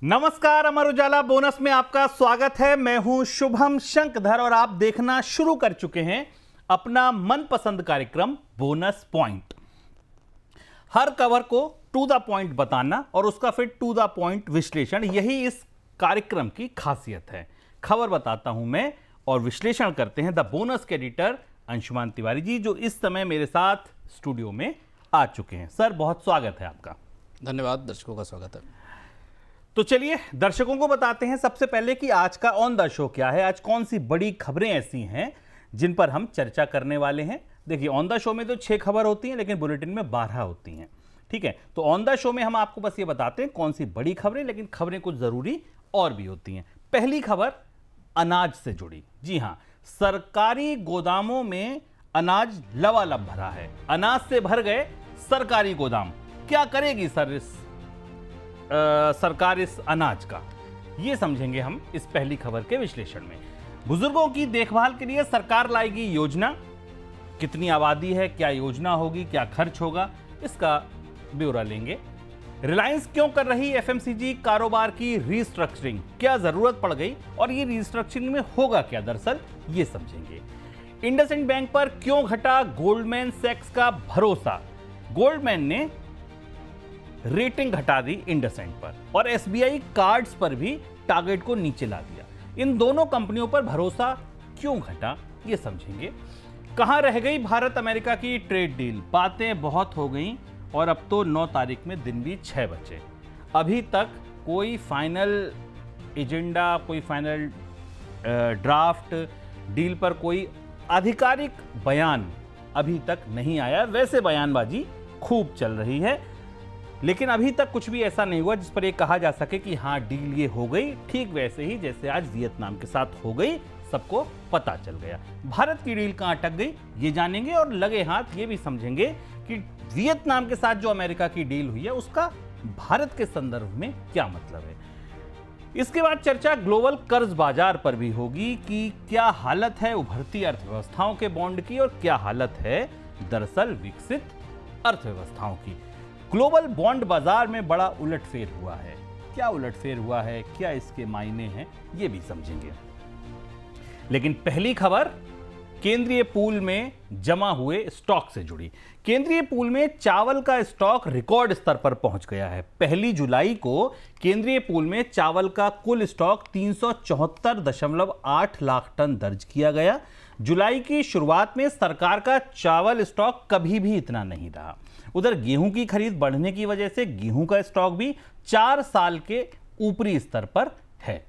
नमस्कार, अमर उजाला बोनस में आपका स्वागत है। मैं हूं शुभम शंकधर और आप देखना शुरू कर चुके हैं अपना मनपसंद कार्यक्रम बोनस पॉइंट। हर कवर को टू द पॉइंट बताना और उसका फिर टू द पॉइंट विश्लेषण, यही इस कार्यक्रम की खासियत है। खबर बताता हूं मैं और विश्लेषण करते हैं द बोनस के एडिटर अंशुमान तिवारी जी, जो इस समय मेरे साथ स्टूडियो में आ चुके हैं। सर, बहुत स्वागत है आपका। धन्यवाद, दर्शकों का स्वागत है। तो चलिए दर्शकों को बताते हैं सबसे पहले कि आज का ऑन द शो क्या है, आज कौन सी बड़ी खबरें ऐसी हैं जिन पर हम चर्चा करने वाले हैं। देखिए, ऑन द शो में तो 6 खबर होती हैं, लेकिन बुलेटिन में 12 होती हैं। ठीक है, तो ऑन द शो में हम आपको बस ये बताते हैं कौन सी बड़ी खबरें, लेकिन खबरें कुछ जरूरी और भी होती हैं। पहली खबर अनाज से जुड़ी। जी हां, सरकारी गोदामों में अनाज लबालब भरा है। अनाज से भर गए सरकारी गोदाम। क्या करेगी सरकार इस अनाज का, ये समझेंगे हम इस पहली खबर के विश्लेषण में। बुजुर्गों की देखभाल के लिए सरकार लाएगी योजना। कितनी आबादी है, क्या योजना होगी, क्या खर्च होगा, इसका ब्यौरा लेंगे। रिलायंस क्यों कर रही एफएमसीजी कारोबार की रीस्ट्रक्चरिंग, क्या जरूरत पड़ गई और ये रीस्ट्रक्चरिंग में होगा क्या दरअसल, ये समझेंगे। इंडसइंड बैंक पर क्यों घटा गोल्डमैन सैक्स का भरोसा। गोल्डमैन ने रेटिंग घटा दी इंडसइंड पर और एसबीआई कार्ड्स पर भी टारगेट को नीचे ला दिया। इन दोनों कंपनियों पर भरोसा क्यों घटा, यह समझेंगे। कहां रह गई भारत अमेरिका की ट्रेड डील। बातें बहुत हो गई और अब तो 9 तारीख में दिन भी 6 बचे। अभी तक कोई फाइनल एजेंडा, कोई फाइनल ड्राफ्ट डील पर कोई आधिकारिक बयान अभी तक नहीं आया। वैसे बयानबाजी खूब चल रही है, लेकिन अभी तक कुछ भी ऐसा नहीं हुआ जिस पर यह कहा जा सके कि हाँ डील ये हो गई। ठीक वैसे ही जैसे आज वियतनाम के साथ हो गई, सबको पता चल गया। भारत की डील कहां अटक गई ये जानेंगे और लगे हाथ ये भी समझेंगे कि वियतनाम के साथ जो अमेरिका की डील हुई है उसका भारत के संदर्भ में क्या मतलब है। इसके बाद चर्चा ग्लोबल कर्ज बाजार पर भी होगी कि क्या हालत है उभरती अर्थव्यवस्थाओं के बॉन्ड की और क्या हालत है दरअसल विकसित अर्थव्यवस्थाओं की। ग्लोबल बॉन्ड बाजार में बड़ा उलटफेर हुआ है। क्या उलटफेर हुआ है, क्या इसके मायने हैं, ये भी समझेंगे। लेकिन पहली खबर केंद्रीय पूल में जमा हुए स्टॉक से जुड़ी। केंद्रीय पूल में चावल का स्टॉक रिकॉर्ड स्तर पर पहुंच गया है। 1 जुलाई को केंद्रीय पूल में चावल का कुल स्टॉक 374.8 लाख टन दर्ज किया गया। जुलाई की शुरुआत में सरकार का चावल स्टॉक कभी भी इतना नहीं रहा। उधर गेहूं की खरीद बढ़ने की वजह से गेहूं का स्टॉक भी 4 साल के ऊपरी स्तर पर है।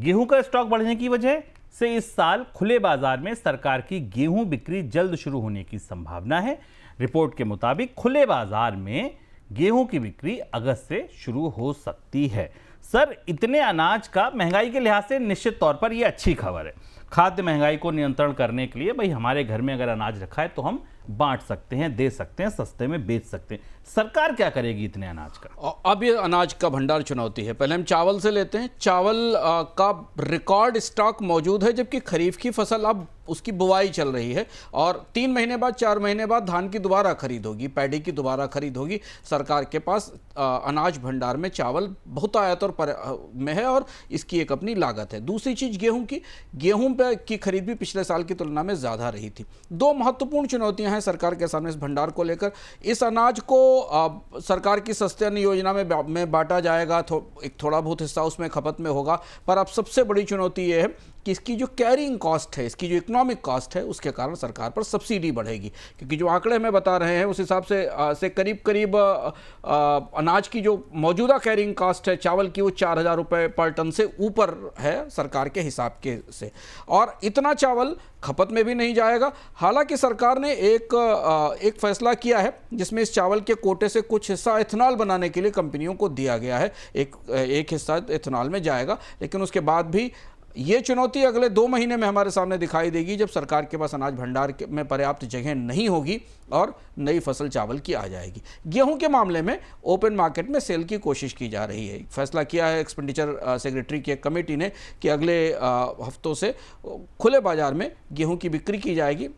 गेहूं का स्टॉक बढ़ने की वजह से इस साल खुले बाजार में सरकार की गेहूं बिक्री जल्द शुरू होने की संभावना है। रिपोर्ट के मुताबिक खुले बाजार में गेहूं की बिक्री अगस्त से शुरू हो सकती है। सर, इतने अनाज का महंगाई के लिहाज से निश्चित तौर पर यह अच्छी खबर है। खाद्य महंगाई को नियंत्रण करने के लिए भाई हमारे घर में अगर अनाज रखा है तो हम बांट सकते हैं, दे सकते हैं, सस्ते में बेच सकते हैं। सरकार क्या करेगी इतने अनाज का? अब ये अनाज का भंडार चुनौती है। पहले हम चावल से लेते हैं। चावल का रिकॉर्ड स्टॉक मौजूद है, जबकि खरीफ की फसल अब उसकी बुवाई चल रही है और 3 महीने बाद 4 महीने बाद धान की दोबारा खरीद होगी, पैडी की दोबारा खरीद होगी। सरकार के पास अनाज भंडार में चावल बहुत आयत और में है और इसकी एक अपनी लागत है। दूसरी चीज़ गेहूं पे की खरीद भी पिछले साल की तुलना में ज़्यादा रही थी। 2 महत्वपूर्ण चुनौतियां हैं सरकार के सामने इस भंडार को लेकर। इस अनाज को सरकार की सस्ते अन्न योजना में बांटा जाएगा, एक थोड़ा बहुत हिस्सा उसमें खपत में होगा, पर अब सबसे बड़ी चुनौती ये है कि इसकी जो कैरिंग कॉस्ट है, इसकी जो इकोनॉमिक कॉस्ट है, उसके कारण सरकार पर सब्सिडी बढ़ेगी। क्योंकि जो आंकड़े हमें बता रहे हैं उस हिसाब से करीब अनाज की जो मौजूदा कैरिंग कॉस्ट है चावल की, वो 4,000 रुपये पर टन से ऊपर है सरकार के हिसाब के से, और इतना चावल खपत में भी नहीं जाएगा। हालांकि सरकार ने एक फैसला किया है जिसमें इस चावल के कोटे से कुछ हिस्सा एथेनॉल बनाने के लिए कंपनियों को दिया गया है। एक हिस्सा एथेनॉल में जाएगा, लेकिन उसके बाद भी ये चुनौती अगले 2 महीने में हमारे सामने दिखाई देगी, जब सरकार के पास अनाज भंडार में पर्याप्त जगह नहीं होगी और नई फसल चावल की आ जाएगी। गेहूं के मामले में ओपन मार्केट में सेल की कोशिश की जा रही है। फैसला किया है एक्सपेंडिचर सेक्रेटरी की एक कमेटी ने कि अगले हफ्तों से खुले बाजार में गेहूं की बिक्री की जाएगी।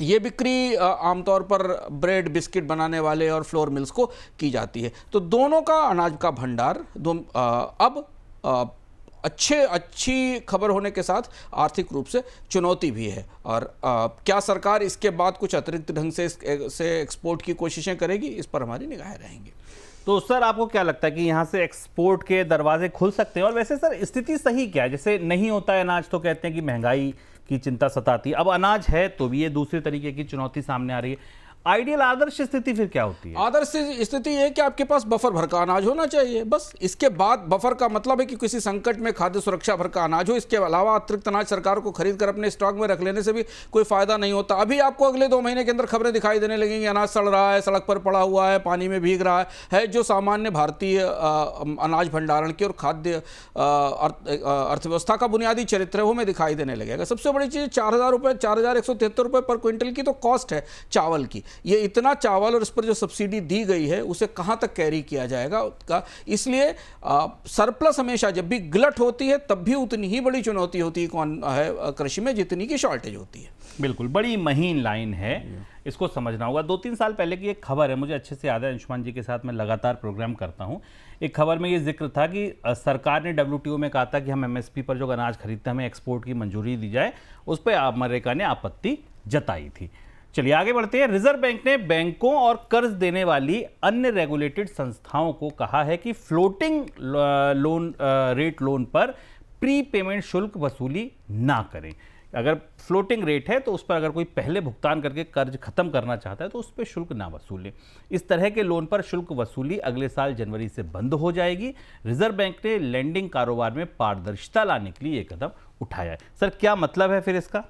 ये बिक्री आमतौर पर ब्रेड बिस्किट बनाने वाले और फ्लोर मिल्स को की जाती है। तो दोनों का अनाज का भंडार अब अच्छी खबर होने के साथ आर्थिक रूप से चुनौती भी है। और क्या सरकार इसके बाद कुछ अतिरिक्त ढंग से एक्सपोर्ट की कोशिशें करेगी, इस पर हमारी निगाहें रहेंगी। तो सर आपको क्या लगता है कि यहाँ से एक्सपोर्ट के दरवाजे खुल सकते हैं? और वैसे सर स्थिति सही क्या है? जैसे नहीं होता है अनाज तो कहते हैं कि महंगाई की चिंता सताती है, अब अनाज है तो भी ये दूसरे तरीके की चुनौती सामने आ रही है। आइडियल आदर्श स्थिति फिर क्या होती है? आदर्श स्थिति ये कि आपके पास बफर भर का अनाज होना चाहिए, बस। इसके बाद बफर का मतलब है कि किसी संकट में खाद्य सुरक्षा भर का अनाज हो। इसके अलावा अतिरिक्त अनाज सरकार को खरीद कर अपने स्टॉक में रख लेने से भी कोई फायदा नहीं होता। अभी आपको अगले 2 महीने के अंदर खबरें दिखाई देने लगेंगी, अनाज सड़ रहा है, सड़क पर पड़ा हुआ है, पानी में भीग रहा है जो सामान्य भारतीय अनाज भंडारण की और खाद्य अर्थव्यवस्था का बुनियादी चरित्र है, वो हमें दिखाई देने लगेगा। सबसे बड़ी चीज़ 4,000 रुपये, 4,173 रुपये पर क्विंटल की तो कॉस्ट है चावल की। ये इतना चावल और इस पर जो सब्सिडी दी गई है उसे कहां तक कैरी किया जाएगा का, इसलिए सरप्लस हमेशा जब भी गलत होती है तब भी उतनी ही बड़ी चुनौती होती है कृषि में जितनी की शॉर्टेज होती है। बिल्कुल, बड़ी महीन लाइन है, इसको समझना होगा। 2-3 साल पहले की एक खबर है, मुझे अच्छे से याद है, अंशुमान जी के साथ मैं लगातार प्रोग्राम करता हूं। एक खबर में ये जिक्र था कि सरकार ने WTO में कहा था कि हम MSP पर जो अनाज खरीदते हैं हमें एक्सपोर्ट की मंजूरी दी जाए, उस पर अमेरिका ने आपत्ति जताई थी। चलिए आगे बढ़ते हैं। रिजर्व बैंक ने बैंकों और कर्ज देने वाली अन्य रेगुलेटेड संस्थाओं को कहा है कि फ्लोटिंग रेट लोन पर प्री पेमेंट शुल्क वसूली ना करें। अगर फ्लोटिंग रेट है तो उस पर अगर कोई पहले भुगतान करके कर्ज खत्म करना चाहता है तो उस पर शुल्क ना वसूलें। इस तरह के लोन पर शुल्क वसूली अगले साल जनवरी से बंद हो जाएगी। रिजर्व बैंक ने लेंडिंग कारोबार में पारदर्शिता लाने के लिए ये कदम उठाया है। सर क्या मतलब है फिर इसका?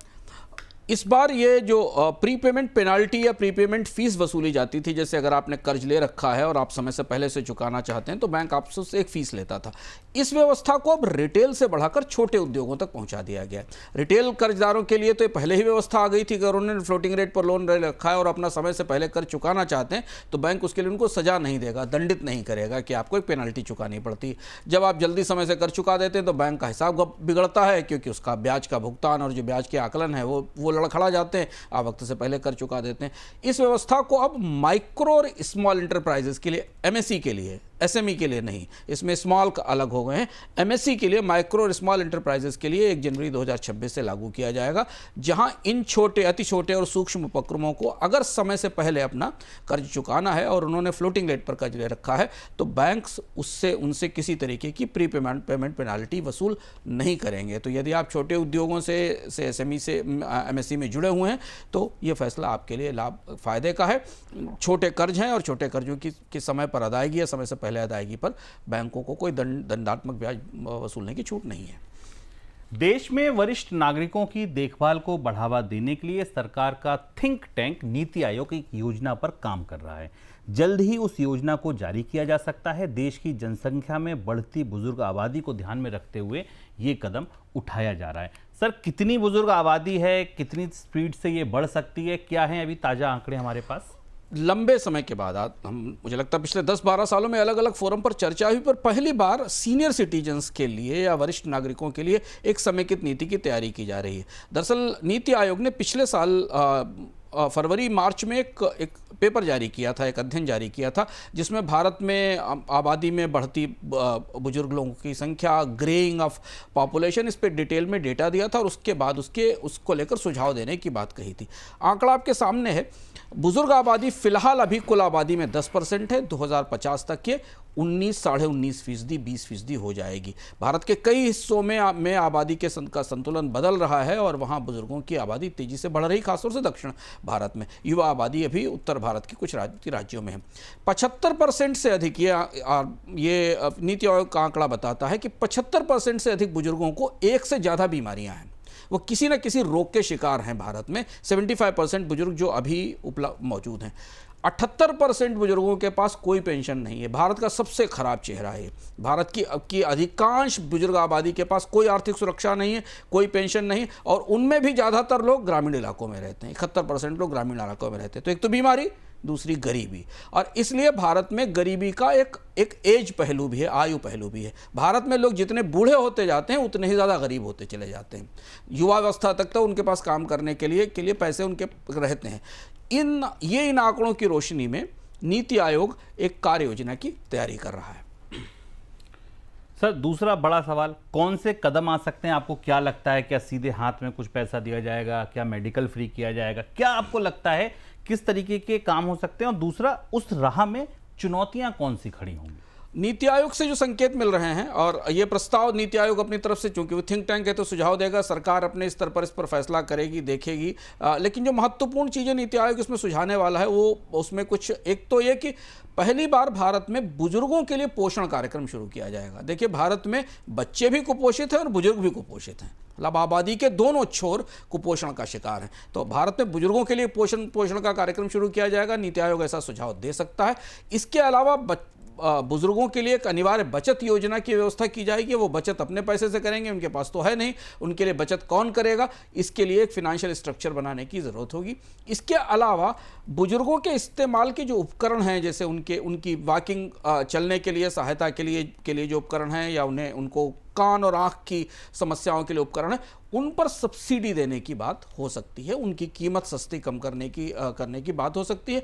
इस बार ये जो प्री पेमेंट पेनाल्टी या प्री पेमेंट फीस वसूली जाती थी, जैसे अगर आपने कर्ज ले रखा है और आप समय से पहले से चुकाना चाहते हैं तो बैंक आपसे उससे एक फीस लेता था। इस व्यवस्था को अब रिटेल से बढ़ाकर छोटे उद्योगों तक पहुंचा दिया गया है। रिटेल कर्जदारों के लिए तो ये पहले ही व्यवस्था आ गई थी कि अगर उन्होंने फ्लोटिंग रेट पर लोन रखा है और अपना समय से पहले कर्ज चुकाना चाहते हैं तो बैंक उसके लिए उनको सजा नहीं देगा, दंडित नहीं करेगा कि आपको एक पेनल्टी चुकानी पड़ती है। जब आप जल्दी समय से कर्ज चुका देते हैं तो बैंक का हिसाब बिगड़ता है, क्योंकि उसका ब्याज का भुगतान और जो ब्याज के आकलन है वो लड़खड़ा जाते हैं। आप वक्त से पहले कर चुका देते हैं। इस व्यवस्था को अब माइक्रो और स्मॉल इंटरप्राइजेस के लिए, MSE के लिए, SME के लिए नहीं, इसमें स्मॉल अलग हो गए हैं, MSE के लिए, माइक्रो और स्मॉल इंटरप्राइजेस के लिए 1 जनवरी 2026 से लागू किया जाएगा, जहां इन छोटे, अति छोटे और सूक्ष्म उपक्रमों को अगर समय से पहले अपना कर्ज चुकाना है और उन्होंने फ्लोटिंग रेट पर कर्ज ले रखा है तो बैंक्स उनसे किसी तरीके की प्री पेमेंट पेनाल्टी वसूल नहीं करेंगे। तो यदि आप छोटे उद्योगों से SME से MSE में जुड़े हुए हैं तो ये फैसला आपके लिए फायदे का है। छोटे कर्ज हैं और छोटे कर्जों की समय पर अदायगी या समय से पहले अदायगी पर बैंकों को कोई दंडात्मक ब्याज वसूलने की छूट नहीं है। देश में वरिष्ठ नागरिकों की देखभाल को बढ़ावा देने के लिए सरकार का थिंक टैंक नीति आयोग एक योजना पर काम कर रहा है। जल्द ही उस योजना को जारी किया जा सकता है। देश की जनसंख्या में बढ़ती बुजुर्ग आबादी को ध्यान में रखते हुए ये कदम उठाया जा रहा है। सर कितनी बुजुर्ग आबादी है, कितनी स्पीड से ये बढ़ सकती है, क्या है अभी ताज़ा आंकड़े हमारे पास? लंबे समय के बाद मुझे लगता है पिछले 10-12 सालों में अलग अलग फोरम पर चर्चा हुई, पर पहली बार सीनियर सिटीजन्स के लिए या वरिष्ठ नागरिकों के लिए एक समेकित नीति की तैयारी की जा रही है। दरअसल नीति आयोग ने पिछले साल फरवरी-मार्च में एक पेपर जारी किया था, एक अध्ययन जारी किया था, जिसमें भारत में आबादी में बढ़ती बुजुर्ग लोगों की संख्या, ग्रेइंग ऑफ पॉपुलेशन, इस पे डिटेल में डेटा दिया था और उसके बाद उसको लेकर सुझाव देने की बात कही थी। आंकड़ा आपके सामने है। बुजुर्ग आबादी फिलहाल अभी कुल आबादी में 10% है। 2050 तक ये 19-19.5%, 20% हो जाएगी। भारत के कई हिस्सों में आबादी का संतुलन बदल रहा है और वहाँ बुजुर्गों की आबादी तेजी से बढ़ रही, खासतौर से दक्षिण भारत में। युवा आबादी अभी उत्तर भारत के कुछ राज्यों में है। 75% से अधिक, ये नीति आयोग का आंकड़ा बताता है कि 75% से अधिक बुजुर्गों को एक से ज़्यादा बीमारियाँ हैं, वो किसी न किसी रोग के शिकार हैं। भारत में 75% बुजुर्ग जो अभी मौजूद हैं। 78% बुजुर्गों के पास कोई पेंशन नहीं है। भारत का सबसे खराब चेहरा है। भारत की अधिकांश बुजुर्ग आबादी के पास कोई आर्थिक सुरक्षा नहीं है, कोई पेंशन नहीं, और उनमें भी ज़्यादातर लोग ग्रामीण इलाकों में रहते हैं। 71% लोग ग्रामीण इलाकों में रहते हैं। तो एक तो बीमारी, दूसरी गरीबी। और इसलिए भारत में गरीबी का एक एज पहलू भी है, आयु पहलू भी है। भारत में लोग जितने बूढ़े होते जाते हैं उतने ही ज़्यादा गरीब होते चले जाते हैं। युवावस्था तक तो उनके पास काम करने के लिए पैसे उनके रहते हैं। इन आंकड़ों की रोशनी में नीति आयोग एक कार्य योजना की तैयारी कर रहा है। सर, दूसरा बड़ा सवाल, कौन से कदम आ सकते हैं? आपको क्या लगता है? क्या सीधे हाथ में कुछ पैसा दिया जाएगा? क्या मेडिकल फ्री किया जाएगा? क्या आपको लगता है किस तरीके के काम हो सकते हैं? और दूसरा, उस राह में चुनौतियां कौन सी खड़ी होंगी? नीति आयोग से जो संकेत मिल रहे हैं, और ये प्रस्ताव नीति आयोग अपनी तरफ से, चूंकि वो थिंक टैंक है तो सुझाव देगा, सरकार अपने स्तर पर इस पर फैसला करेगी, देखेगी। लेकिन जो महत्वपूर्ण चीज़ें नीति आयोग इसमें सुझाने वाला है वो उसमें कुछ, एक तो ये कि पहली बार भारत में बुजुर्गों के लिए पोषण कार्यक्रम शुरू किया जाएगा। देखिए, भारत में बच्चे भी कुपोषित हैं और बुजुर्ग भी कुपोषित हैं। मतलब आबादी के दोनों छोर कुपोषण का शिकार हैं। तो भारत में बुजुर्गों के लिए पोषण का कार्यक्रम शुरू किया जाएगा। नीति आयोग ऐसा सुझाव दे सकता है। इसके अलावा बुजुर्गों के लिए एक अनिवार्य बचत योजना की व्यवस्था की जाएगी। वो बचत अपने पैसे से करेंगे, उनके पास तो है नहीं, उनके लिए बचत कौन करेगा? इसके लिए एक फिनेंशियल स्ट्रक्चर बनाने की ज़रूरत होगी। इसके अलावा बुजुर्गों के इस्तेमाल के जो उपकरण हैं, जैसे उनकी वॉकिंग, चलने के लिए सहायता के लिए जो उपकरण हैं, या उनको कान और आँख की समस्याओं के लिए उपकरण है, उन पर सब्सिडी देने की बात हो सकती है। उनकी कीमत सस्ती कम करने की बात हो सकती है।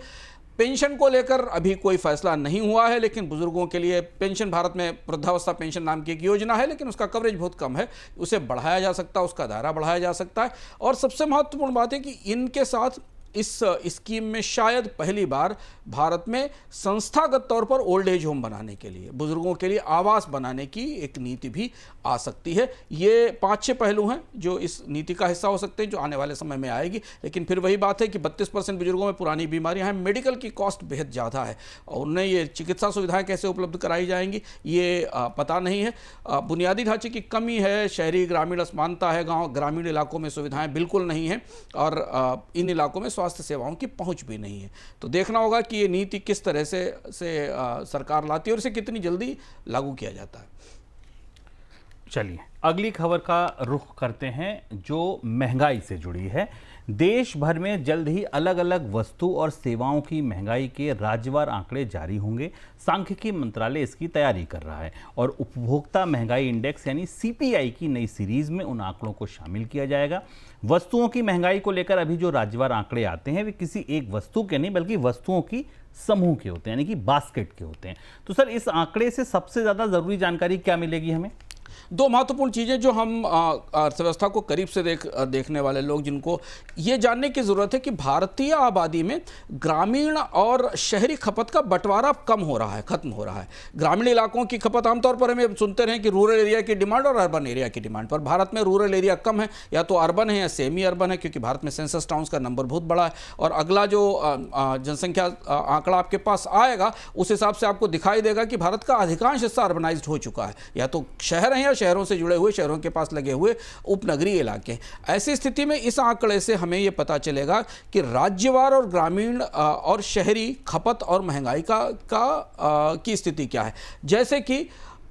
पेंशन को लेकर अभी कोई फैसला नहीं हुआ है, लेकिन बुजुर्गों के लिए पेंशन, भारत में वृद्धावस्था पेंशन नाम की एक योजना है, लेकिन उसका कवरेज बहुत कम है। उसे बढ़ाया जा सकता है, उसका दायरा बढ़ाया जा सकता है। और सबसे महत्वपूर्ण बात है कि इनके साथ इस स्कीम में शायद पहली बार भारत में संस्थागत तौर पर ओल्ड एज होम बनाने के लिए, बुजुर्गों के लिए आवास बनाने की एक नीति भी आ सकती है। ये 5-6 पहलू हैं जो इस नीति का हिस्सा हो सकते हैं, जो आने वाले समय में आएगी। लेकिन फिर वही बात है कि 32% बुजुर्गों में पुरानी बीमारियां हैं, मेडिकल की कॉस्ट बेहद ज़्यादा है, और उन्हें ये चिकित्सा सुविधाएं कैसे उपलब्ध कराई जाएंगी ये पता नहीं है। बुनियादी ढांचे की कमी है, शहरी ग्रामीण असमानता है, गाँव ग्रामीण इलाकों में सुविधाएँ बिल्कुल नहीं हैं, और इन इलाकों में स्वास्थ्य सेवाओं की पहुंच भी नहीं है। तो देखना होगा कि ये नीति किस तरह से सरकार लाती है और इसे कितनी जल्दी लागू किया जाता है। चलिए, अगली खबर का रुख करते हैं जो महंगाई से जुड़ी है। देश भर में जल्द ही अलग अलग वस्तु और सेवाओं की महंगाई के राज्यवार आंकड़े जारी होंगे। सांख्यिकी मंत्रालय इसकी तैयारी कर रहा है और उपभोक्ता महंगाई इंडेक्स यानी सीपीआई की नई सीरीज में उन आंकड़ों को शामिल किया जाएगा। वस्तुओं की महंगाई को लेकर अभी जो राज्यवार आंकड़े आते हैं वे किसी एक वस्तु के नहीं बल्कि वस्तुओं की समूह के होते हैं, यानी कि बास्केट के होते हैं। तो सर, इस आंकड़े से सबसे ज्यादा जरूरी जानकारी क्या मिलेगी हमें? दो महत्वपूर्ण चीज़ें जो हम अर्थव्यवस्था को करीब से देखने वाले लोग, जिनको ये जानने की ज़रूरत है कि भारतीय आबादी में ग्रामीण और शहरी खपत का बंटवारा कम हो रहा है, खत्म हो रहा है। ग्रामीण इलाकों की खपत, आमतौर पर हमें सुनते रहे कि रूरल एरिया की डिमांड और अर्बन एरिया की डिमांड, पर भारत में रूरल एरिया कम है, या तो अर्बन है या सेमी अर्बन है, क्योंकि भारत में सेंसस टाउन्स का नंबर बहुत बड़ा है। और अगला जो जनसंख्या आंकड़ा आपके पास आएगा, उस हिसाब से आपको दिखाई देगा कि भारत का अधिकांश हिस्सा अर्बनाइज्ड हो चुका है, या तो शहर हैं या शहरों से जुड़े हुए, शहरों के पास लगे हुए उपनगरीय इलाके। ऐसी स्थिति में इस आंकड़े से हमें यह पता चलेगा कि राज्यवार और ग्रामीण और शहरी खपत और महंगाई की स्थिति क्या है। जैसे कि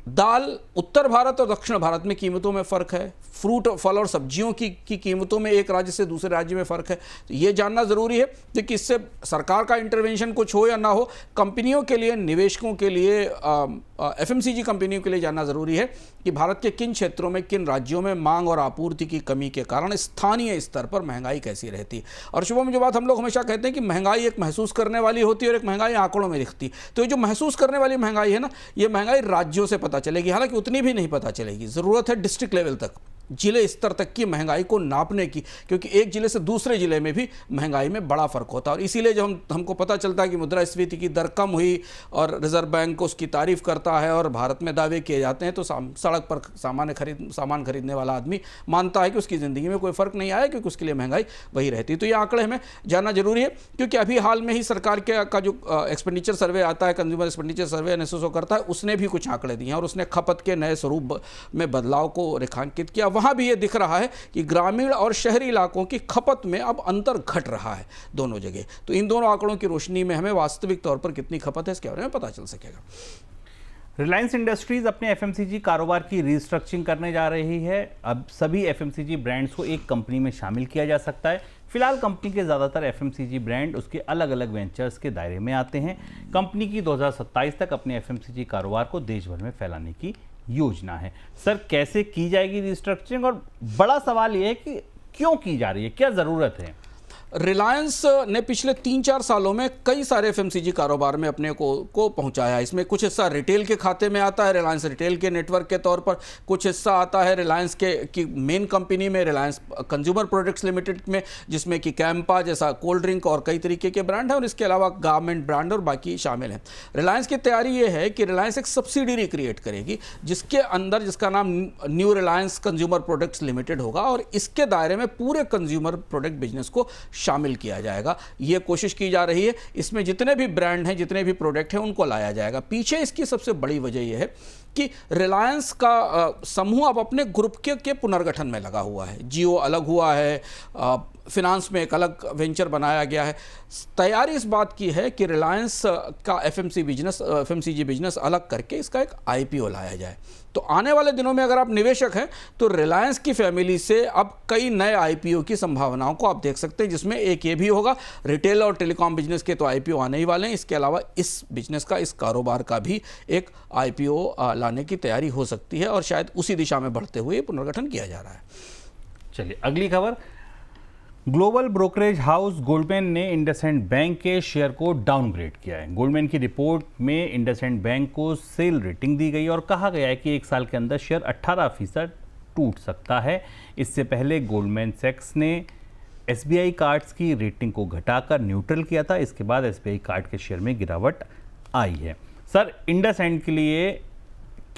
दाल, उत्तर भारत और दक्षिण भारत में कीमतों में फ़र्क है। फ्रूट, फल और सब्जियों की कीमतों में एक राज्य से दूसरे राज्य में फ़र्क है। तो ये जानना ज़रूरी है कि इससे सरकार का इंटरवेंशन कुछ हो या ना हो, कंपनियों के लिए, निवेशकों के लिए, एफएमसीजी कंपनियों के लिए जानना ज़रूरी है कि भारत के किन क्षेत्रों में, किन राज्यों में मांग और आपूर्ति की कमी के कारण स्थानीय स्तर पर महंगाई कैसी रहती है। और शुभम, जो बात हम लोग हमेशा कहते हैं कि महंगाई एक महसूस करने वाली होती है और एक महंगाई आंकड़ों में दिखती है। तो ये जो महसूस करने वाली महंगाई है ना, ये महंगाई राज्यों से पता चलेगी, हालांकि उतनी भी नहीं पता चलेगी। ज़रूरत है डिस्ट्रिक्ट लेवल तक, जिले स्तर तक की महंगाई को नापने की, क्योंकि एक जिले से दूसरे जिले में भी महंगाई में बड़ा फर्क होता है। और इसीलिए जब हमको पता चलता है कि मुद्रास्फीति की दर कम हुई और रिजर्व बैंक उसकी तारीफ करता है और भारत में दावे किए जाते हैं, तो सड़क पर सामान खरीदने वाला आदमी मानता है कि उसकी ज़िंदगी में कोई फ़र्क नहीं आया, क्योंकि उसके लिए महंगाई वही रहती है। तो ये आंकड़े हमें जानना जरूरी है, क्योंकि अभी हाल में ही सरकार का जो एक्सपेंडिचर सर्वे आता है, कंज्यूमर एक्सपेंडिचर सर्वे एनएसएसओ करता है, उसने भी कुछ आंकड़े दिए हैं और उसने खपत के नए स्वरूप में बदलाव को रेखांकित किया। वहाँ भी ये दिख रहा है कि ग्रामीण और शहरी इलाकों की खपत में अब अंतर घट रहा है दोनों जगह। तो इन दोनों आंकड़ों की रोशनी में हमें वास्तविक तौर पर कितनी खपत है इसके बारे में पता चल सकेगा। रिलायंस इंडस्ट्रीज अपने एफएमसीजी कारोबार की रीस्ट्रक्चरिंग करने जा रही है। अब सभी एफएमसीजी ब्रांड्स को एक कंपनी में शामिल किया जा सकता है। फिलहाल कंपनी के ज़्यादातर एफएमसीजी ब्रांड उसके अलग अलग वेंचर्स के दायरे में आते हैं। कंपनी की 2027 तक अपने एफएमसीजी कारोबार को देश भर में फैलाने की योजना है। सर, कैसे की जाएगी रीस्ट्रक्चरिंग, और बड़ा सवाल यह है कि क्यों की जा रही है, क्या ज़रूरत है? रिलायंस ने पिछले 3-4 सालों में कई सारे एफएमसीजी कारोबार में अपने को पहुंचाया। इसमें कुछ हिस्सा रिटेल के खाते में आता है, रिलायंस रिटेल के नेटवर्क के तौर पर, कुछ हिस्सा आता है रिलायंस की मेन कंपनी में, रिलायंस कंज्यूमर प्रोडक्ट्स लिमिटेड में, जिसमें कि कैंपा जैसा कोल्ड ड्रिंक और कई तरीके के ब्रांड हैं, और इसके अलावा गारमेंट ब्रांड और बाकी शामिल हैं। रिलायंस की तैयारी ये है कि रिलायंस एक सब्सिडरी क्रिएट करेगी जिसके अंदर, जिसका नाम new Reliance consumer products limited होगा, और इसके दायरे में पूरे कंज्यूमर प्रोडक्ट बिजनेस को शामिल किया जाएगा। यह कोशिश की जा रही है। इसमें जितने भी ब्रांड हैं, जितने भी प्रोडक्ट हैं, उनको लाया जाएगा। पीछे इसकी सबसे बड़ी वजह यह है कि रिलायंस का समूह अब अपने ग्रुप के पुनर्गठन में लगा हुआ है। जियो अलग हुआ है, फिनांस में एक अलग वेंचर बनाया गया है। तैयारी इस बात की है कि रिलायंस का एफएमसीजी बिजनेस अलग करके इसका एक आईपीओ लाया जाए। तो आने वाले दिनों में अगर आप निवेशक हैं तो रिलायंस की फैमिली से अब कई नए आईपीओ की संभावनाओं को आप देख सकते हैं, जिसमें एक ये भी होगा, रिटेल और टेलीकॉम बिजनेस के तो आईपीओ आने ही वाले हैं। इसके अलावा इस बिजनेस का, इस कारोबार का भी एक आईपीओ लाने की तैयारी हो सकती है, और शायद उसी दिशा में बढ़ते हुए पुनर्गठन किया जा रहा है। चलिए अगली खबर। ग्लोबल ब्रोकरेज हाउस गोल्डमैन ने इंडसइंड बैंक के शेयर को डाउनग्रेड किया है। गोल्डमैन की रिपोर्ट में इंडसइंड बैंक को सेल रेटिंग दी गई और कहा गया है कि 1 साल के अंदर शेयर 18% टूट सकता है। इससे पहले गोल्डमैन सैक्स ने एसबीआई कार्ड्स की रेटिंग को घटाकर न्यूट्रल किया था। इसके बाद एसबीआई कार्ड के शेयर में गिरावट आई है। सर, इंडसइंड के लिए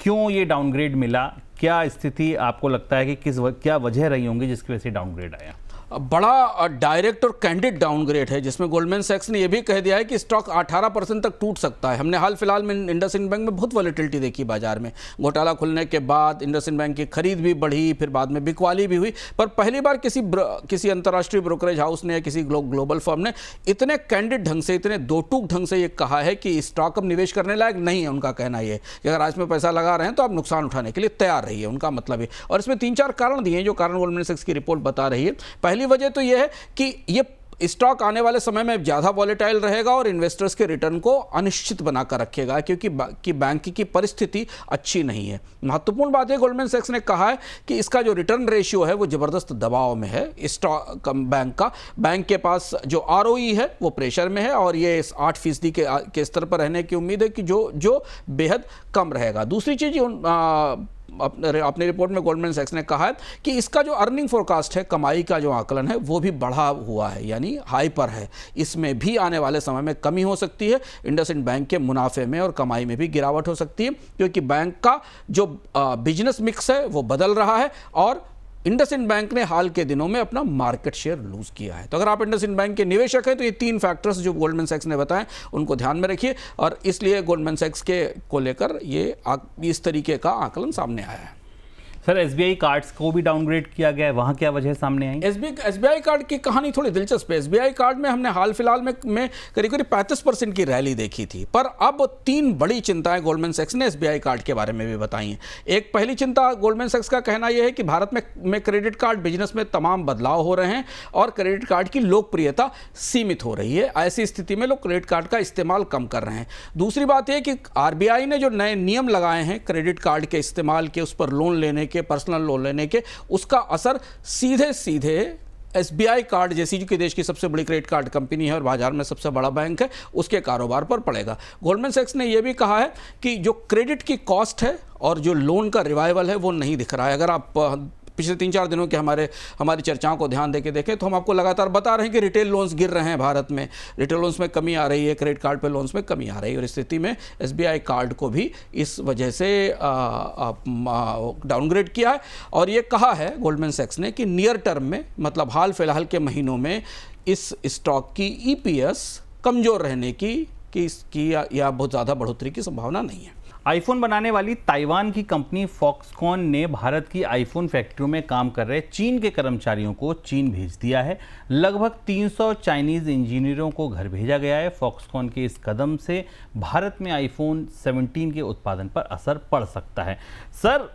क्यों ये डाउनग्रेड मिला? क्या स्थिति आपको लगता है कि क्या वजह रही होंगी जिसकी वजह से डाउनग्रेड आया? बड़ा डायरेक्ट और कैंडिड डाउनग्रेड है, जिसमें गोल्डमैन सैक्स ने यह भी कह दिया है कि स्टॉक 18% तक टूट सकता है। हमने हाल फिलहाल में इंडसइंड बैंक में बहुत वॉलेटिलिटी देखी बाजार में। घोटाला खुलने के बाद इंडसइंड बैंक की खरीद भी बढ़ी, फिर बाद में बिकवाली भी हुई, पर पहली बार किसी अंतर्राष्ट्रीय ब्रोकरेज हाउस ने या किसी ग्लोबल फर्म ने इतने कैंडिड ढंग से, इतने दो टूक ढंग से ये कहा है कि स्टॉक अब निवेश करने लायक नहीं है। उनका कहना यह है कि अगर आज में पैसा लगा रहे हैं तो आप नुकसान उठाने के लिए तैयार रहिए, उनका मतलब है। और इसमें 3-4 कारण दिए हैं जो कारण गोल्डमैन सैक्स की रिपोर्ट बता रही है। पहली वजह तो यह है कि ये स्टॉक आने वाले समय में ज़्यादा वॉलेटाइल रहेगा और इन्वेस्टर्स के रिटर्न को अनिश्चित बनाकर रखेगा, क्योंकि बैंक की परिस्थिति अच्छी नहीं है। महत्वपूर्ण बात है, गोल्डमैन सैक्स ने कहा है कि इसका जो रिटर्न रेशियो है वो ज़बरदस्त दबाव में है स्टॉक बैंक का। बैंक के पास जो आरओई है वो प्रेशर में है, और ये 8% के स्तर पर रहने की उम्मीद है कि जो बेहद कम रहेगा। दूसरी चीज़ अपनी रिपोर्ट में गोल्डमैन सैक्स ने कहा है कि इसका जो अर्निंग फोरकास्ट है, कमाई का जो आकलन है, वो भी बढ़ा हुआ है, यानी हाई पर है। इसमें भी आने वाले समय में कमी हो सकती है। इंडसइंड बैंक के मुनाफे में और कमाई में भी गिरावट हो सकती है, क्योंकि बैंक का जो बिजनेस मिक्स है वो बदल रहा है, और इंडसइंड बैंक ने हाल के दिनों में अपना मार्केट शेयर लूज किया है। तो अगर आप इंडसइंड बैंक के निवेशक हैं तो ये 3 फैक्टर्स जो गोल्डमैन सैक्स ने बताए उनको ध्यान में रखिए, और इसलिए गोल्डमैन सैक्स को लेकर ये इस तरीके का आकलन सामने आया है। सर, एसबीआई कार्ड्स को भी डाउनग्रेड किया गया है, वहाँ क्या वजह सामने आई? एसबीआई कार्ड की कहानी थोड़ी दिलचस्प है। एसबीआई कार्ड में हमने हाल फिलहाल में करीब 35% की रैली देखी थी, पर अब 3 बड़ी चिंताएं गोल्डमैन सैक्स ने एसबीआई कार्ड के बारे में भी बताई हैं। एक पहली चिंता, गोल्डमैन सैक्स का कहना यह है कि भारत में क्रेडिट कार्ड बिजनेस में तमाम बदलाव हो रहे हैं और क्रेडिट कार्ड की लोकप्रियता सीमित हो रही है। ऐसी स्थिति में लोग क्रेडिट कार्ड का इस्तेमाल कम कर रहे हैं। दूसरी बात यह कि आरबीआई ने जो नए नियम लगाए हैं क्रेडिट कार्ड के इस्तेमाल के, उस पर लोन लेने के, पर्सनल लोन लेने के, उसका असर सीधे एसबीआई कार्ड जैसी जो कि देश की सबसे बड़ी क्रेडिट कार्ड कंपनी है और बाजार में सबसे बड़ा बैंक है, उसके कारोबार पर पड़ेगा। गोल्डमैन सैक्स ने यह भी कहा है कि जो क्रेडिट की कॉस्ट है और जो लोन का रिवाइवल है वो नहीं दिख रहा है। अगर आप पिछले 3-4 दिनों के हमारी चर्चाओं को ध्यान देके देखें तो हम आपको लगातार बता रहे हैं कि रिटेल लोन्स गिर रहे हैं भारत में, रिटेल लोन्स में कमी आ रही है, क्रेडिट कार्ड पे लोन्स में कमी आ रही है, और इस स्थिति में एसबीआई कार्ड को भी इस वजह से डाउनग्रेड किया है। और ये कहा है गोल्डमैन सैक्स ने कि नियर टर्म में, मतलब हाल फिलहाल के महीनों में, इस स्टॉक की ईपीएस कमज़ोर रहने की या बहुत ज़्यादा बढ़ोतरी की संभावना नहीं है। आईफोन बनाने वाली ताइवान की कंपनी फॉक्सकॉन ने भारत की आईफोन फैक्ट्रियों में काम कर रहे चीन के कर्मचारियों को चीन भेज दिया है। लगभग 300 चाइनीज इंजीनियरों को घर भेजा गया है। फॉक्सकॉन के इस कदम से भारत में आईफोन 17 के उत्पादन पर असर पड़ सकता है। सर,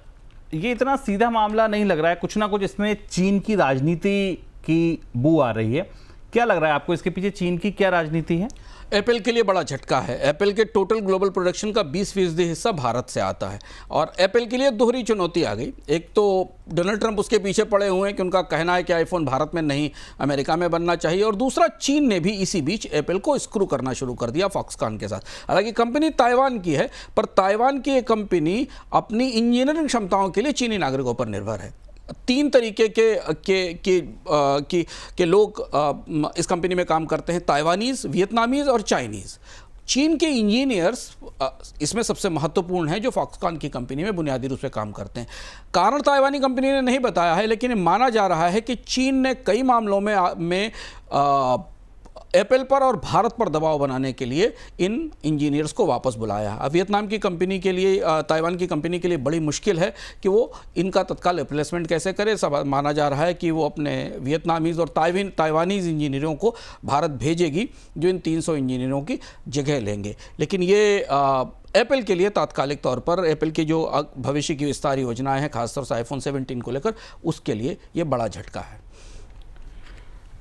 ये इतना सीधा मामला नहीं लग रहा है, कुछ ना कुछ इसमें चीन की राजनीति की बू आ रही है। क्या लग रहा है आपको, इसके पीछे चीन की क्या राजनीति है? एप्पल के लिए बड़ा झटका है। एप्पल के टोटल ग्लोबल प्रोडक्शन का 20% हिस्सा भारत से आता है और एप्पल के लिए दोहरी चुनौती आ गई। एक तो डोनाल्ड ट्रंप उसके पीछे पड़े हुए हैं कि उनका कहना है कि आईफोन भारत में नहीं अमेरिका में बनना चाहिए, और दूसरा चीन ने भी इसी बीच एप्पल को स्क्रू करना शुरू कर दिया फॉक्सकॉन के साथ। हालांकि कंपनी ताइवान की है, पर ताइवान की एक कंपनी अपनी इंजीनियरिंग क्षमताओं के लिए चीनी नागरिकों पर निर्भर है। 3 तरीके के लोग इस कंपनी में काम करते हैं, ताइवानीज, वियतनामीज और चाइनीज़। चीन के इंजीनियर्स इसमें सबसे महत्वपूर्ण हैं, जो फॉक्सकॉन की कंपनी में बुनियादी रूप से काम करते हैं। कारण ताइवानी कंपनी ने नहीं बताया है, लेकिन माना जा रहा है कि चीन ने कई मामलों में एप्पल पर और भारत पर दबाव बनाने के लिए इन इंजीनियर्स को वापस बुलाया। अब वियतनाम की कंपनी के लिए, ताइवान की कंपनी के लिए बड़ी मुश्किल है कि वो इनका तत्काल रिप्लेसमेंट कैसे करे। सब माना जा रहा है कि वो अपने वियतनामीज़ और ताइवानीज़ इंजीनियरों को भारत भेजेगी, जो इन 300 इंजीनियरों की जगह लेंगे। लेकिन ये एप्पल के लिए तात्कालिक तौर पर, एप्पल की जो भविष्य की विस्तार योजनाएँ हैं, खासतौर से आईफोन 17 को लेकर, उसके लिए ये बड़ा झटका है।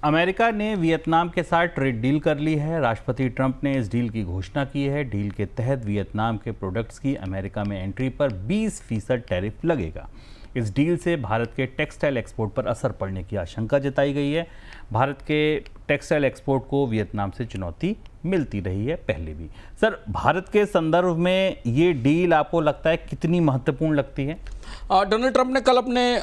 अमेरिका ने वियतनाम के साथ ट्रेड डील कर ली है। राष्ट्रपति ट्रंप ने इस डील की घोषणा की है। डील के तहत वियतनाम के प्रोडक्ट्स की अमेरिका में एंट्री पर 20% टैरिफ लगेगा। इस डील से भारत के टेक्सटाइल एक्सपोर्ट पर असर पड़ने की आशंका जताई गई है। भारत के टेक्सटाइल एक्सपोर्ट को वियतनाम से चुनौती मिलती रही है पहले भी। सर, भारत के संदर्भ में ये डील आपको लगता है कितनी महत्वपूर्ण लगती है? डोनाल्ड ट्रंप ने कल अपने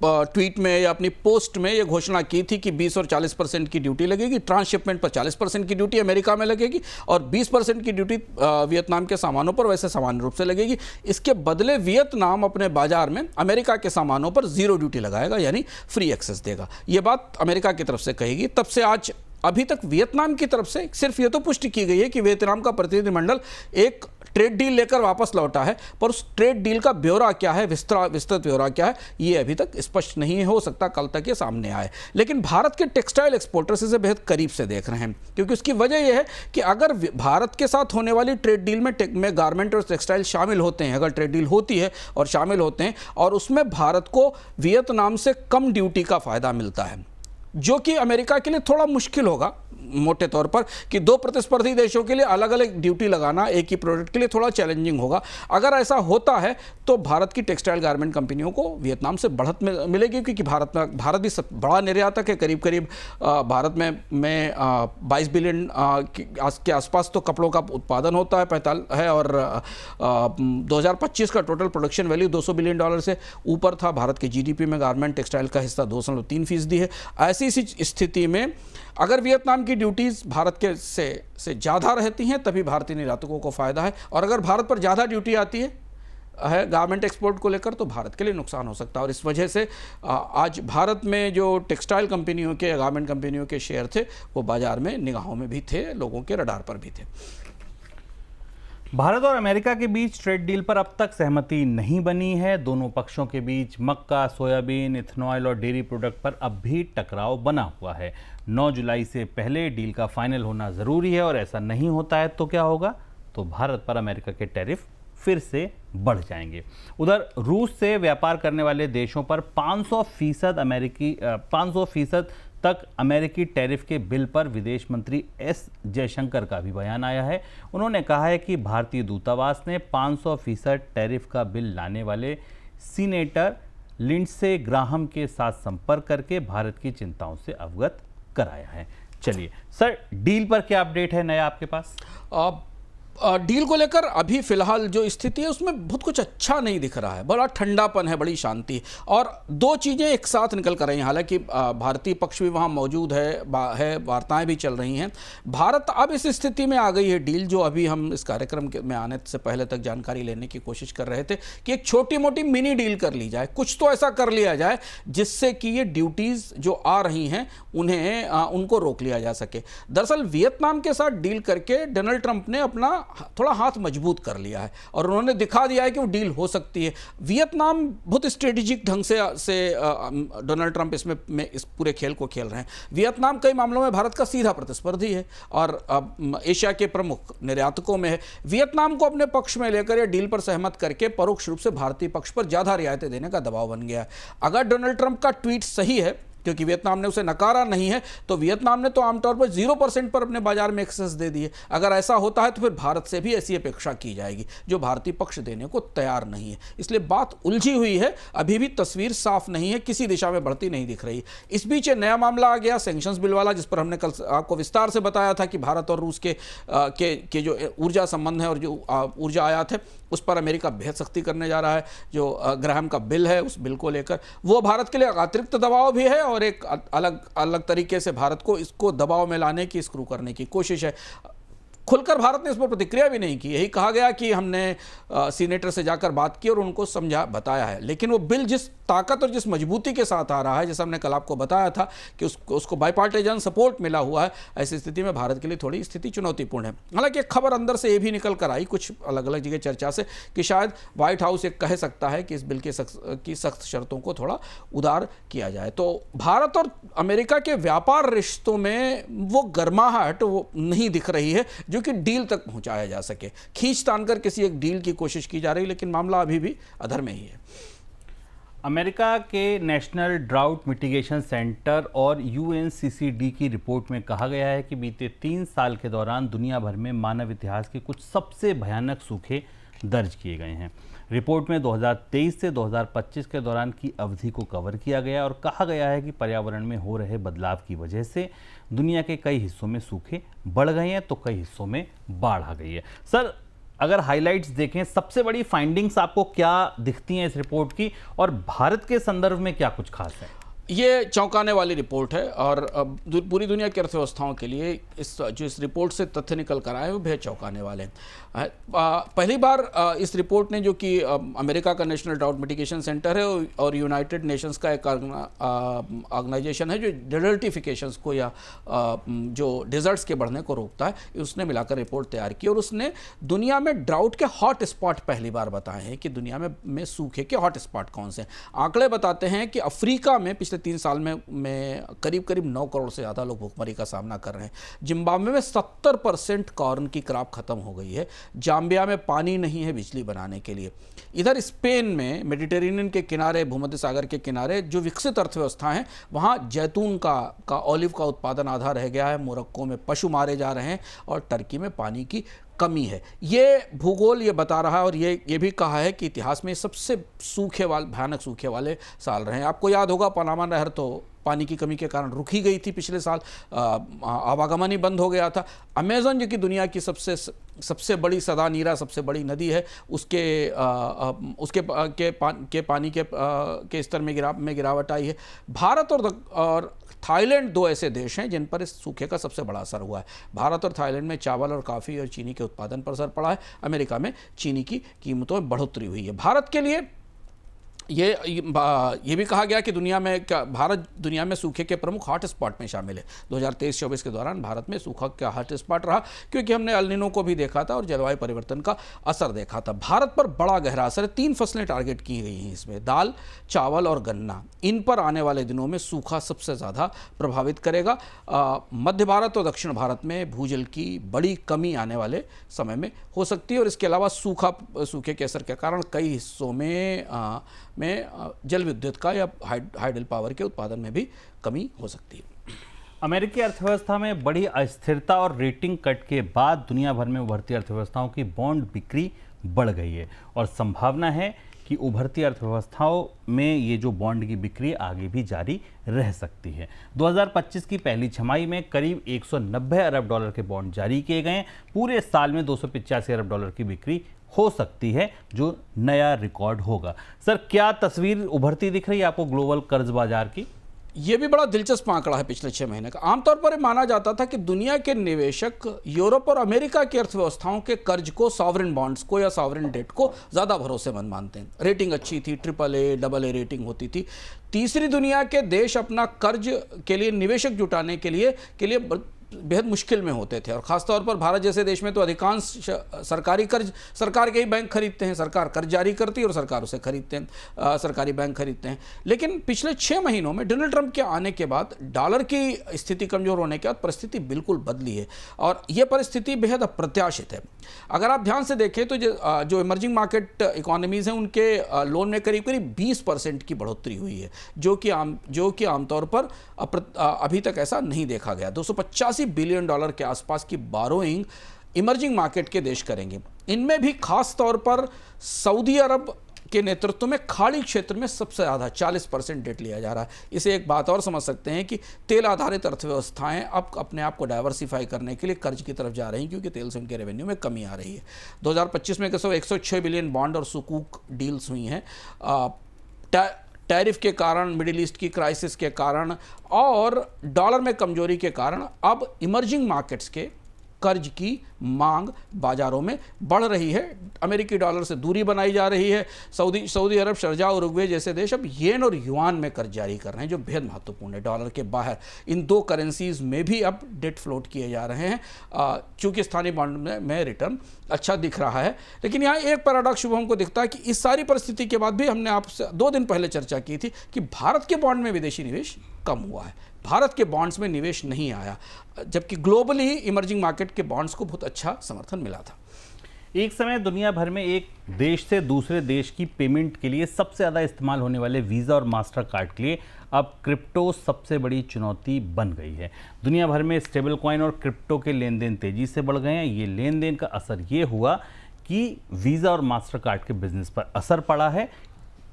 ट्वीट में या अपनी पोस्ट में ये घोषणा की थी कि 20 और 40% की ड्यूटी लगेगी। ट्रांसशिपमेंट पर 40% की ड्यूटी अमेरिका में लगेगी और 20% की ड्यूटी वियतनाम के सामानों पर वैसे सामान्य रूप से लगेगी। इसके बदले वियतनाम अपने बाजार में अमेरिका के सामानों पर 0 ड्यूटी लगाएगा, यानी फ्री एक्सेस देगा। ये बात अमेरिका की तरफ से कहेगी। तब से आज अभी तक वियतनाम की तरफ से सिर्फ ये तो पुष्टि की गई है कि वियतनाम का प्रतिनिधिमंडल एक ट्रेड डील लेकर वापस लौटा है, पर उस ट्रेड डील का ब्यौरा क्या है, विस्तृत ब्यौरा क्या है, ये अभी तक स्पष्ट नहीं हो सकता कल तक ये सामने आए। लेकिन भारत के टेक्सटाइल एक्सपोर्टर्स इसे बेहद करीब से देख रहे हैं, क्योंकि उसकी वजह यह है कि अगर भारत के साथ होने वाली ट्रेड डील में गारमेंट और टेक्सटाइल शामिल होते हैं, अगर ट्रेड डील होती है और शामिल होते हैं, और उसमें भारत को वियतनाम से कम ड्यूटी का फ़ायदा मिलता है, जो कि अमेरिका के लिए थोड़ा मुश्किल होगा मोटे तौर पर, कि 2 प्रतिस्पर्धी देशों के लिए अलग अलग ड्यूटी लगाना एक ही प्रोडक्ट के लिए थोड़ा चैलेंजिंग होगा। अगर ऐसा होता है तो भारत की टेक्सटाइल गारमेंट कंपनियों को वियतनाम से बढ़त मिलेगी, क्योंकि भारत भी बड़ा निर्यातक है। करीब भारत में 22 बिलियन के आसपास तो कपड़ों का उत्पादन होता है, 45 है, और 2025 का टोटल प्रोडक्शन वैल्यू $200 बिलियन से ऊपर था। भारत के GDP में गारमेंट टेक्सटाइल का हिस्सा 2.3% है। ऐसी स्थिति में अगर वियतनाम की ड्यूटीज़ भारत के से ज़्यादा रहती हैं, तभी भारतीय निर्यातकों को फ़ायदा है, और अगर भारत पर ज़्यादा ड्यूटी आती है गारमेंट एक्सपोर्ट को लेकर, तो भारत के लिए नुकसान हो सकता है। और इस वजह से आज भारत में जो टेक्सटाइल कंपनियों के, गारमेंट कंपनियों के शेयर थे, वो बाज़ार में निगाहों में भी थे, लोगों के रडार पर भी थे। भारत और अमेरिका के बीच ट्रेड डील पर अब तक सहमति नहीं बनी है। दोनों पक्षों के बीच मक्का, सोयाबीन, इथेनॉल और डेयरी प्रोडक्ट पर अब भी टकराव बना हुआ है। 9 जुलाई से पहले डील का फाइनल होना ज़रूरी है, और ऐसा नहीं होता है तो क्या होगा? तो भारत पर अमेरिका के टैरिफ फिर से बढ़ जाएंगे। उधर रूस से व्यापार करने वाले देशों पर 500% तक अमेरिकी टैरिफ के बिल पर विदेश मंत्री एस जयशंकर का भी बयान आया है। उन्होंने कहा है कि भारतीय दूतावास ने 500% टैरिफ का बिल लाने वाले सीनेटर लिंडसे ग्राहम के साथ संपर्क करके भारत की चिंताओं से अवगत कराया है। चलिए सर, डील पर क्या अपडेट है नया आपके पास? डील को लेकर अभी फिलहाल जो स्थिति है उसमें बहुत कुछ अच्छा नहीं दिख रहा है। बड़ा ठंडापन है, बड़ी शांति, और 2 चीज़ें एक साथ निकल कर रही हैं। हालांकि भारतीय पक्ष भी वहाँ मौजूद है, वार्ताएं भी चल रही हैं। भारत अब इस स्थिति में आ गई है, डील जो अभी हम इस कार्यक्रम में आने से पहले तक जानकारी लेने की कोशिश कर रहे थे, कि एक छोटी मोटी मिनी डील कर ली जाए, कुछ तो ऐसा कर लिया जाए जिससे कि ये ड्यूटीज़ जो आ रही हैं उनको रोक लिया जा सके। दरअसल वियतनाम के साथ डील करके डोनाल्ड ट्रंप ने अपना थोड़ा हाथ मजबूत कर लिया है और उन्होंने दिखा दिया है कि वो डील हो सकती है। वियतनाम बहुत स्ट्रेटेजिक ढंग से डोनाल्ड ट्रंप इसमें इस पूरे खेल को खेल रहे हैं। वियतनाम कई मामलों में भारत का सीधा प्रतिस्पर्धी है और एशिया के प्रमुख निर्यातकों में है। वियतनाम को अपने पक्ष में लेकर या डील पर सहमत करके परोक्ष रूप से भारतीय पक्ष पर ज़्यादा रियायतें देने का दबाव बन गया है। अगर डोनाल्ड ट्रंप का ट्वीट सही है, क्योंकि वियतनाम ने उसे नकारा नहीं है, तो वियतनाम ने तो आमतौर पर 0% पर अपने बाजार में एक्सेस दे दिए। अगर ऐसा होता है तो फिर भारत से भी ऐसी अपेक्षा की जाएगी जो भारतीय पक्ष देने को तैयार नहीं है। इसलिए बात उलझी हुई है, अभी भी तस्वीर साफ नहीं है, किसी दिशा में बढ़ती नहीं दिख रही। इस बीच नया मामला आ गया सैंक्शंस बिल वाला, जिस पर हमने कल आपको विस्तार से बताया था कि भारत और रूस के जो ऊर्जा संबंध है और जो ऊर्जा आयात है उस पर अमेरिका बेहद सख्ती करने जा रहा है। जो ग्राहम का बिल है उस बिल को लेकर वो भारत के लिए अतिरिक्त दबाव भी है और एक अलग तरीके से भारत को इसको दबाव में लाने की, स्क्रू करने की कोशिश है। खुलकर भारत ने इस पर प्रतिक्रिया भी नहीं की। यही कहा गया कि हमने सीनेटर से जाकर बात की और उनको समझा बताया है, लेकिन वो बिल जिस ताकत और जिस मजबूती के साथ आ रहा है, जैसा हमने कल आपको बताया था कि उसको बाइपार्टिजन सपोर्ट मिला हुआ है, ऐसी स्थिति में भारत के लिए थोड़ी स्थिति चुनौतीपूर्ण है। हालांकि एक खबर अंदर से ये भी निकल कर आई कुछ अलग अलग जगह चर्चा से कि शायद व्हाइट हाउस एक कह सकता है कि इस बिल की सख्त शर्तों को थोड़ा उदार किया जाए। तो भारत और अमेरिका के व्यापार रिश्तों में वो गर्माहट वो नहीं दिख रही है जो कि डील तक पहुंचाया जा सके। खींच तान कर किसी एक डील की कोशिश की जा रही है, लेकिन मामला अभी भी अधर में ही है। अमेरिका के नेशनल ड्राउट मिटिगेशन सेंटर और UNCCD की रिपोर्ट में कहा गया है कि बीते 3 साल के दौरान दुनिया भर में मानव इतिहास के कुछ सबसे भयानक सूखे दर्ज किए गए हैं। रिपोर्ट में 2023 से 2025 के दौरान की अवधि को कवर किया गया और कहा गया है कि पर्यावरण में हो रहे बदलाव की वजह से दुनिया के कई हिस्सों में सूखे बढ़ गए हैं तो कई हिस्सों में बाढ़ आ गई है। सर, अगर हाइलाइट्स देखें, सबसे बड़ी फाइंडिंग्स आपको क्या दिखती हैं इस रिपोर्ट की और भारत के संदर्भ में क्या कुछ खास है? ये चौंकाने वाली रिपोर्ट है और पूरी दुनिया की अर्थव्यवस्थाओं के लिए इस रिपोर्ट से तथ्य निकल कर आए वो बेहद चौंकाने वाले हैं। पहली बार इस रिपोर्ट ने, जो कि अमेरिका का नेशनल ड्राउट मिटिगेशन सेंटर है और यूनाइटेड नेशंस का एक ऑर्गेनाइजेशन है जो डेजर्टिफिकेशंस को या जो डेजर्ट्स के बढ़ने को रोकता है, उसने मिलाकर रिपोर्ट तैयार की और उसने दुनिया में ड्राउट के हॉट स्पॉट पहली बार बताए हैं कि दुनिया में सूखे के हॉट स्पॉट कौन से हैं। आंकड़े बताते हैं कि अफ्रीका में 3 साल में करीब 9 करोड़ से ज़्यादा लोग भूखमरी का सामना कर रहे हैं। जिम्बाब्वे में 70% कॉर्न की क्रॉप खत्म हो गई है। जाम्बिया में पानी नहीं है बिजली बनाने के लिए। इधर स्पेन में मेडिटेरेनियन के किनारे, भूमध्य सागर के किनारे जो विकसित अर्थव्यवस्था हैं, वहाँ जैतून का ऑलिव का उत्पादन आधा रह गया है। मोरक्को में पशु मारे जा रहे हैं और टर्की में पानी की कमी है। ये भूगोल ये बता रहा है और ये भी कहा है कि इतिहास में सबसे भयानक सूखे वाले साल रहे हैं। आपको याद होगा पनामा नहर तो पानी की कमी के कारण रुकी गई थी पिछले साल, आवागमन ही बंद हो गया था। अमेज़न जो कि दुनिया की सबसे बड़ी सदा नीरा सबसे बड़ी नदी है, उसके पानी के स्तर में गिरावट आई है। भारत और थाईलैंड 2 ऐसे देश हैं जिन पर इस सूखे का सबसे बड़ा असर हुआ है। भारत और थाईलैंड में चावल और कॉफ़ी और चीनी के उत्पादन पर असर पड़ा है। अमेरिका में चीनी की कीमतों में बढ़ोतरी हुई है। भारत के लिए ये भी कहा गया कि भारत दुनिया में सूखे के प्रमुख हॉट स्पॉट में शामिल है। 2023-24 के दौरान भारत में सूखा का हॉट स्पॉट रहा, क्योंकि हमने एल नीनो को भी देखा था और जलवायु परिवर्तन का असर देखा था। भारत पर बड़ा गहरा असर है। 3 फसलें टारगेट की गई हैं इसमें, दाल, चावल और गन्ना। इन पर आने वाले दिनों में सूखा सबसे ज़्यादा प्रभावित करेगा। मध्य भारत और दक्षिण भारत में भूजल की बड़ी कमी आने वाले समय में हो सकती है और इसके अलावा सूखे के असर के कारण कई हिस्सों में जल विद्युत का या हाइडल पावर के उत्पादन में भी कमी हो सकती है। अमेरिकी अर्थव्यवस्था में बड़ी अस्थिरता और रेटिंग कट के बाद दुनिया भर में उभरती अर्थव्यवस्थाओं की बॉन्ड बिक्री बढ़ गई है और संभावना है कि उभरती अर्थव्यवस्थाओं में ये जो बॉन्ड की बिक्री आगे भी जारी रह सकती है। 2025 की पहली छमाही में करीब 190 अरब डॉलर के बॉन्ड जारी किए गए। पूरे साल में 285 अरब डॉलर की बिक्री हो सकती है, जो नया रिकॉर्ड होगा। सर, क्या तस्वीर उभरती दिख रही है आपको ग्लोबल कर्ज बाजार की? ये भी बड़ा दिलचस्प आंकड़ा है पिछले 6 महीने का। आमतौर पर माना जाता था कि दुनिया के निवेशक यूरोप और अमेरिका की अर्थव्यवस्थाओं के कर्ज को, सॉवरेन बॉन्ड्स को या सॉवरेन डेट को ज़्यादा भरोसेमंद मानते हैं। रेटिंग अच्छी थी, AAA, AA रेटिंग होती थी। तीसरी दुनिया के देश अपना कर्ज के लिए, निवेशक जुटाने के लिए बेहद मुश्किल में होते थे। और ख़ासतौर पर भारत जैसे देश में तो अधिकांश सरकारी कर्ज सरकार के ही बैंक खरीदते हैं, सरकार कर्ज जारी करती है और सरकार उसे खरीदते हैं, सरकारी बैंक खरीदते हैं। लेकिन पिछले 6 महीनों में डोनाल्ड ट्रंप के आने के बाद डॉलर की स्थिति कमज़ोर होने के बाद परिस्थिति बिल्कुल बदली है और ये परिस्थिति बेहद अप्रत्याशित है। अगर आप ध्यान से देखें तो जो इमर्जिंग मार्केट इकोनॉमीज़ हैं उनके लोन में करीब करीब 20% की बढ़ोतरी हुई है, जो कि आमतौर पर अभी तक ऐसा नहीं देखा गया। 285 बिलियन डॉलर के आसपास की बारोइंग इमर्जिंग मार्केट के देश करेंगे। इनमें भी खास तौर पर सऊदी अरब के नेतृत्व में खाड़ी क्षेत्र में सबसे ज़्यादा 40% डेट लिया जा रहा है। इसे एक बात और समझ सकते हैं कि तेल आधारित अर्थव्यवस्थाएं अब अपने आप को डाइवर्सिफाई करने के लिए कर्ज की तरफ जा रही हैं, क्योंकि तेल से उनके रेवेन्यू में कमी आ रही है। 2025 में 106 बिलियन बॉन्ड और सुकूक डील्स हुई हैं। टैरिफ के कारण, मिडिल ईस्ट की क्राइसिस के कारण और डॉलर में कमजोरी के कारण अब इमर्जिंग मार्केट्स के कर्ज की मांग बाजारों में बढ़ रही है। अमेरिकी डॉलर से दूरी बनाई जा रही है। सऊदी अरब, शारजाह, उरुग्वे जैसे देश अब येन और युआन में कर्ज जारी कर रहे हैं, जो बेहद महत्वपूर्ण है। डॉलर के बाहर इन 2 करेंसीज में भी अब डेट फ्लोट किए जा रहे हैं, चूंकि स्थानीय बॉन्ड में रिटर्न अच्छा दिख रहा है। लेकिन यहाँ एक पैराडॉक्स शुभम को दिखता है कि इस सारी परिस्थिति के बाद भी हमने आपसे 2 दिन पहले चर्चा की थी कि भारत के बॉन्ड में विदेशी निवेश कम हुआ है, भारत के बॉन्ड्स में निवेश नहीं आया, जबकि ग्लोबली इमर्जिंग मार्केट के बॉन्ड्स को बहुत अच्छा समर्थन मिला था। एक समय दुनिया भर में एक देश से दूसरे देश की पेमेंट के लिए सबसे ज़्यादा इस्तेमाल होने वाले वीज़ा और मास्टर कार्ड के लिए अब क्रिप्टो सबसे बड़ी चुनौती बन गई है। दुनिया भर में स्टेबल कॉइन और क्रिप्टो के लेन देन तेज़ी से बढ़ गए हैं। ये लेन देन का असर ये हुआ कि वीज़ा और मास्टर कार्ड के बिजनेस पर असर पड़ा है।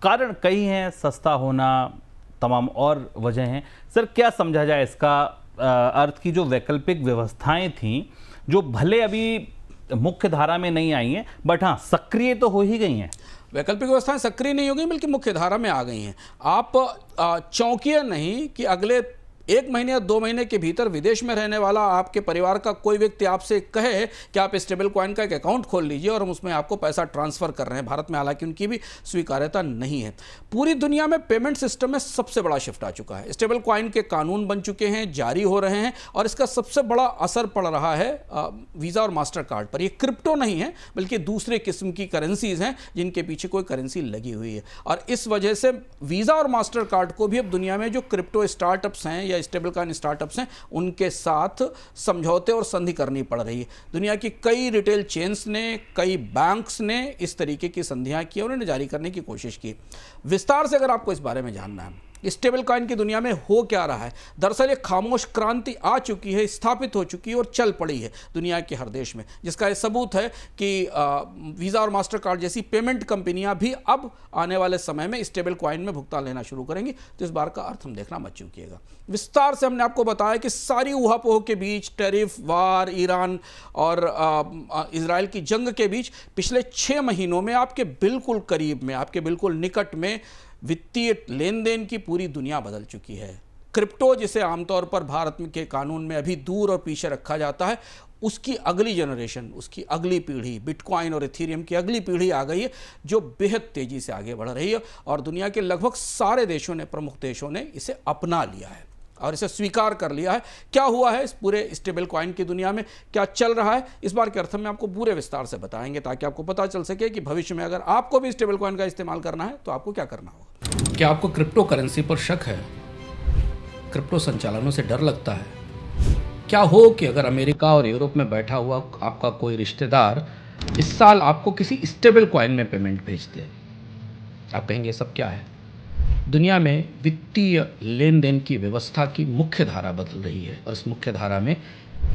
कारण कई हैं, सस्ता होना, तमाम और वजह हैं। सर, क्या समझा जाए इसका अर्थ की जो वैकल्पिक व्यवस्थाएं थीं, जो भले अभी मुख्य धारा में नहीं आई हैं, बट हाँ सक्रिय तो हो ही गई हैं। वैकल्पिक व्यवस्थाएं सक्रिय नहीं हो गई, बल्कि मुख्य धारा में आ गई हैं। आप चौंकिए नहीं कि अगले 1 महीने या 2 महीने के भीतर विदेश में रहने वाला आपके परिवार का कोई व्यक्ति आपसे कहे कि आप स्टेबल कॉइन का एक अकाउंट खोल लीजिए और हम उसमें आपको पैसा ट्रांसफर कर रहे हैं। भारत में हालांकि उनकी भी स्वीकार्यता नहीं है। पूरी दुनिया में पेमेंट सिस्टम में सबसे बड़ा शिफ्ट आ चुका है। स्टेबल कॉइन के कानून बन चुके हैं, जारी हो रहे हैं और इसका सबसे बड़ा असर पड़ रहा है वीज़ा और मास्टर कार्ड पर। ये क्रिप्टो नहीं है, बल्कि दूसरे किस्म की करेंसीज हैं जिनके पीछे कोई करेंसी लगी हुई है। और इस वजह से वीज़ा और मास्टर कार्ड को भी अब दुनिया में जो क्रिप्टो स्टार्टअप्स हैं या स्टेबल कॉइन स्टार्टअप्स हैं, उनके साथ समझौते और संधि करनी पड़ रही है। दुनिया की कई रिटेल चेन्स ने, कई बैंक्स ने इस तरीके की संधियां की और उन्हें जारी करने की कोशिश की। विस्तार से अगर आपको इस बारे में जानना है, स्टेबल कॉइन की दुनिया में हो क्या रहा है, दरअसल एक खामोश क्रांति आ चुकी है, स्थापित हो चुकी है और चल पड़ी है दुनिया के हर देश में, जिसका ये सबूत है कि वीज़ा और मास्टर कार्ड जैसी पेमेंट कंपनियां भी अब आने वाले समय में स्टेबल कॉइन में भुगतान लेना शुरू करेंगी। तो इस बार का अर्थ हम देखना मत चूकिएगा। विस्तार से हमने आपको बताया कि सारी ऊहापोह के बीच, टैरिफ वार, ईरान और इजराइल की जंग के बीच पिछले 6 महीनों में आपके बिल्कुल करीब में, आपके बिल्कुल निकट में वित्तीय लेन देन की पूरी दुनिया बदल चुकी है। क्रिप्टो, जिसे आमतौर पर भारत के कानून में अभी दूर और पीछे रखा जाता है, उसकी अगली जनरेशन, उसकी अगली पीढ़ी, बिटकॉइन और इथेरियम की अगली पीढ़ी आ गई है, जो बेहद तेजी से आगे बढ़ रही है और दुनिया के लगभग सारे देशों ने, प्रमुख देशों ने इसे अपना लिया है और इसे स्वीकार कर लिया है। क्या हुआ है इस पूरे स्टेबल कॉइन की दुनिया में, क्या चल रहा है, इस बार के अर्थ में आपको पूरे विस्तार से बताएंगे, ताकि आपको पता चल सके कि भविष्य में अगर आपको भी स्टेबल कॉइन का इस्तेमाल करना है तो आपको क्या करना होगा। क्या आपको क्रिप्टो करेंसी पर शक है? क्रिप्टो संचालनों से डर लगता है? क्या हो कि अगर अमेरिका और यूरोप में बैठा हुआ आपका कोई रिश्तेदार इस साल आपको किसी स्टेबल कॉइन में पेमेंट भेज दे? आप कहेंगे सब क्या है? दुनिया में वित्तीय लेन देन की व्यवस्था की मुख्य धारा बदल रही है और इस मुख्य धारा में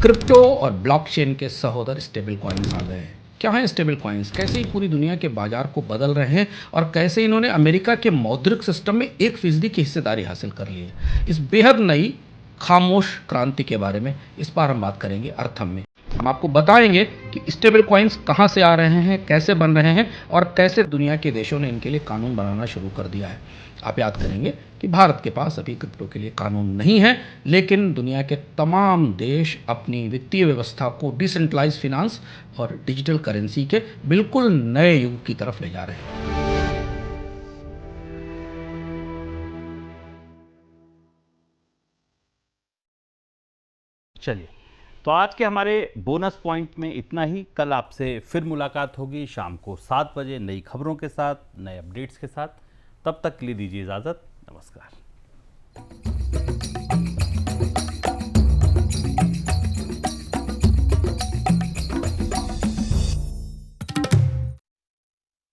क्रिप्टो और ब्लॉकचेन के सहोदर स्टेबल कॉइन्स आ गए हैं। क्या हैं स्टेबल कॉइन्स? कैसे ही पूरी दुनिया के बाजार को बदल रहे हैं और कैसे इन्होंने अमेरिका के मौद्रिक सिस्टम में 1% की हिस्सेदारी हासिल कर ली है। इस बेहद नई खामोश क्रांति के बारे में इस बार हम बात करेंगे अर्थम में। हम आपको बताएंगे कि स्टेबल कॉइन्स कहाँ से आ रहे हैं, कैसे बन रहे हैं और कैसे दुनिया के देशों ने इनके लिए कानून बनाना शुरू कर दिया है। आप याद करेंगे कि भारत के पास अभी क्रिप्टो के लिए कानून नहीं है, लेकिन दुनिया के तमाम देश अपनी वित्तीय व्यवस्था को डिसेंट्रलाइज्ड फाइनेंस और डिजिटल करेंसी के बिल्कुल नए युग की तरफ ले जा रहे हैं। चलिए, तो आज के हमारे बोनस पॉइंट में इतना ही। कल आपसे फिर मुलाकात होगी शाम को 7 बजे नई खबरों के साथ, नए अपडेट्स के साथ। तब तक के लिए दीजिए इजाज़त। नमस्कार।